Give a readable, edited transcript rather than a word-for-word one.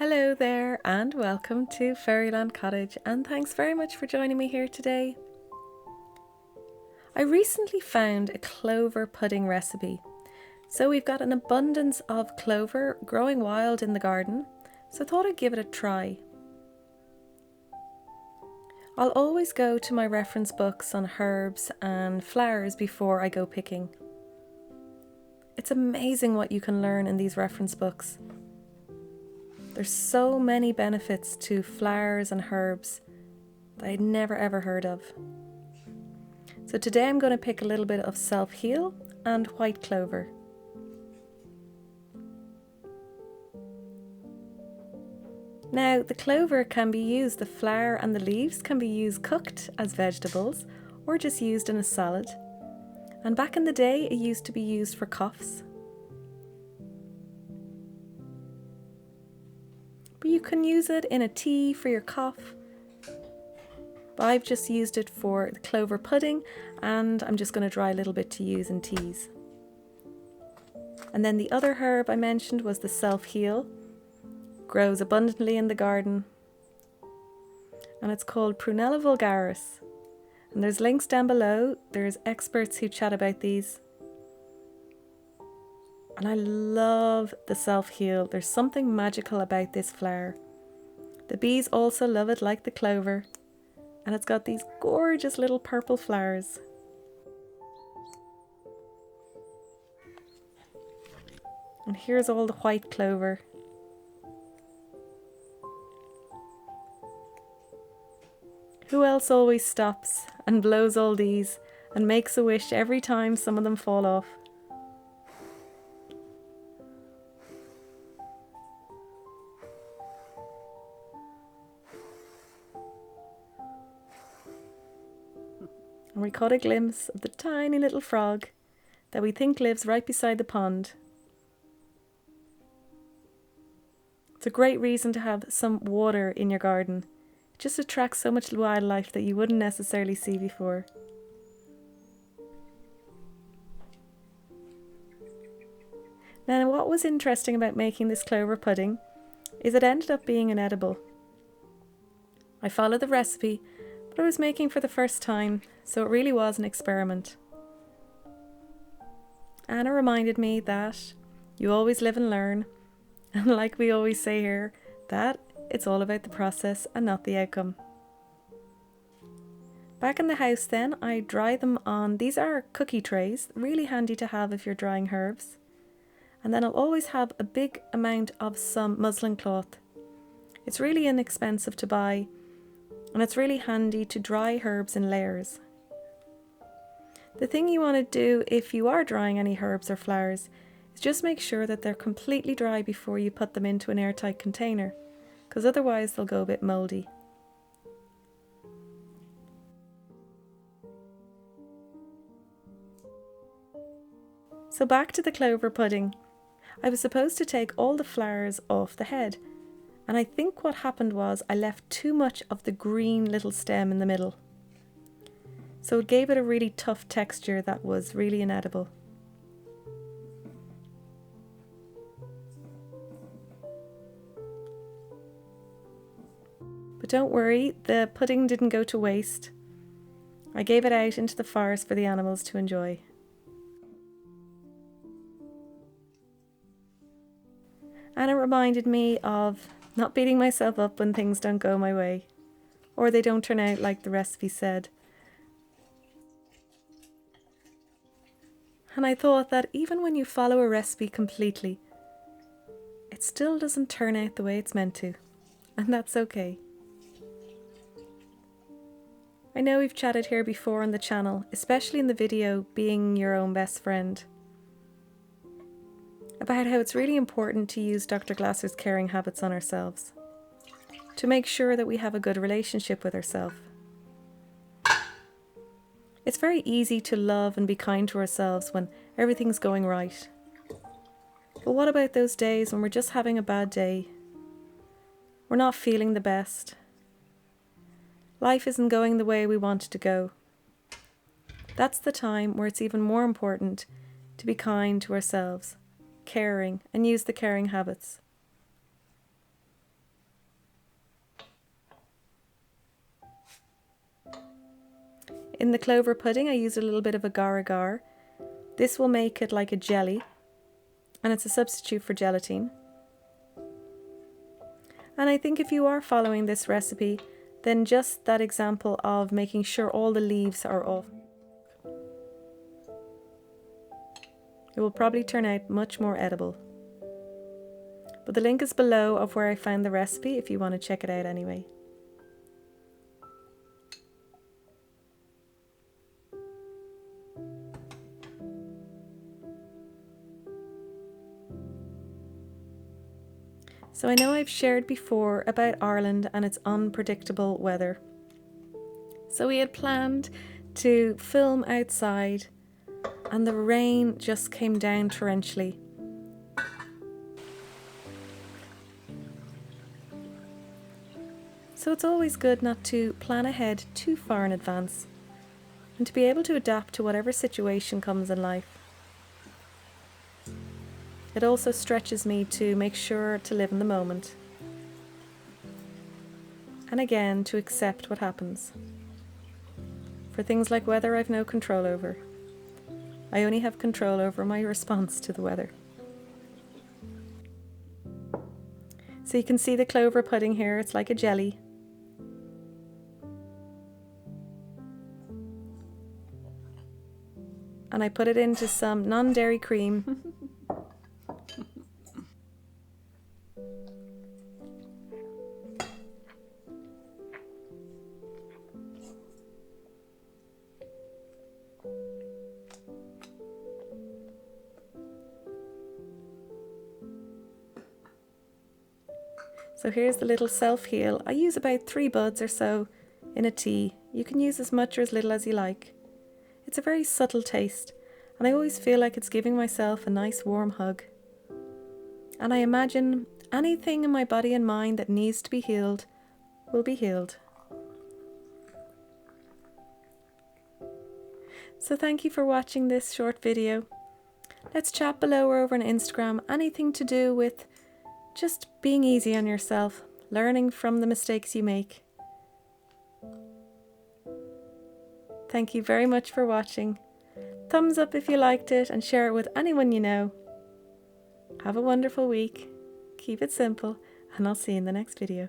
Hello there and welcome to Fairyland Cottage, and thanks very much for joining me here today. I recently found a clover pudding recipe. So we've got an abundance of clover growing wild in the garden, so I thought I'd give it a try. I'll always go to my reference books on herbs and flowers before I go picking. It's amazing what you can learn in these reference books. There's so many benefits to flowers and herbs that I'd never ever heard of. So today I'm going to pick a little bit of self-heal and white clover. Now the clover can be used, the flower and the leaves can be used cooked as vegetables or just used in a salad. And back in the day it used to be used for coughs. But you can use it in a tea for your cough. But I've just used it for the clover pudding, and I'm just going to dry a little bit to use in teas. And then the other herb I mentioned was the self-heal. Grows abundantly in the garden. And it's called Prunella vulgaris. And there's links down below. There's experts who chat about these. And I love the self-heal. There's something magical about this flower. The bees also love it like the clover. And it's got these gorgeous little purple flowers. And here's all the white clover. Who else always stops and blows all these and makes a wish every time some of them fall off? And we caught a glimpse of the tiny little frog that we think lives right beside the pond. It's a great reason to have some water in your garden. It just attracts so much wildlife that you wouldn't necessarily see before. Now, what was interesting about making this clover pudding is it ended up being an edible. I followed the recipe, but I was making for the first time, so it really was an experiment. Anna reminded me that you always live and learn, and like we always say here, that it's all about the process and not the outcome. Back in the house then, I dry them on, these are cookie trays, really handy to have if you're drying herbs. And then I'll always have a big amount of some muslin cloth. It's really inexpensive to buy, and it's really handy to dry herbs in layers. The thing you want to do if you are drying any herbs or flowers is just make sure that they're completely dry before you put them into an airtight container, because otherwise they'll go a bit mouldy. So back to the clover pudding. I was supposed to take all the flowers off the head, and I think what happened was I left too much of the green little stem in the middle. So it gave it a really tough texture that was really inedible. But don't worry, the pudding didn't go to waste. I gave it out into the forest for the animals to enjoy. And it reminded me of not beating myself up when things don't go my way, or they don't turn out like the recipe said. And I thought that even when you follow a recipe completely, it still doesn't turn out the way it's meant to, and that's okay. I know we've chatted here before on the channel, especially in the video Being Your Own Best Friend, about how it's really important to use Dr. Glasser's caring habits on ourselves, to make sure that we have a good relationship with ourselves. It's very easy to love and be kind to ourselves when everything's going right. But what about those days when we're just having a bad day? We're not feeling the best. Life isn't going the way we want it to go. That's the time where it's even more important to be kind to ourselves, caring, and use the caring habits. In the clover pudding I used a little bit of agar-agar. This will make it like a jelly, and it's a substitute for gelatine. And I think if you are following this recipe, then just that example of making sure all the leaves are off, it will probably turn out much more edible. But the link is below of where I found the recipe if you want to check it out anyway. So I know I've shared before about Ireland and its unpredictable weather. So we had planned to film outside and the rain just came down torrentially. So it's always good not to plan ahead too far in advance and to be able to adapt to whatever situation comes in life. It also stretches me to make sure to live in the moment. And again, to accept what happens. For things like weather, I've no control over. I only have control over my response to the weather. So you can see the clover pudding here, it's like a jelly. And I put it into some non-dairy cream. So here's the little self-heal. I use about 3 buds or so in a tea. You can use as much or as little as you like. It's a very subtle taste, and I always feel like it's giving myself a nice warm hug. And I imagine anything in my body and mind that needs to be healed will be healed. So thank you for watching this short video. Let's chat below or over on Instagram, anything to do with just being easy on yourself, learning from the mistakes you make. Thank you very much for watching. Thumbs up if you liked it and share it with anyone you know. Have a wonderful week. Keep it simple, and I'll see you in the next video.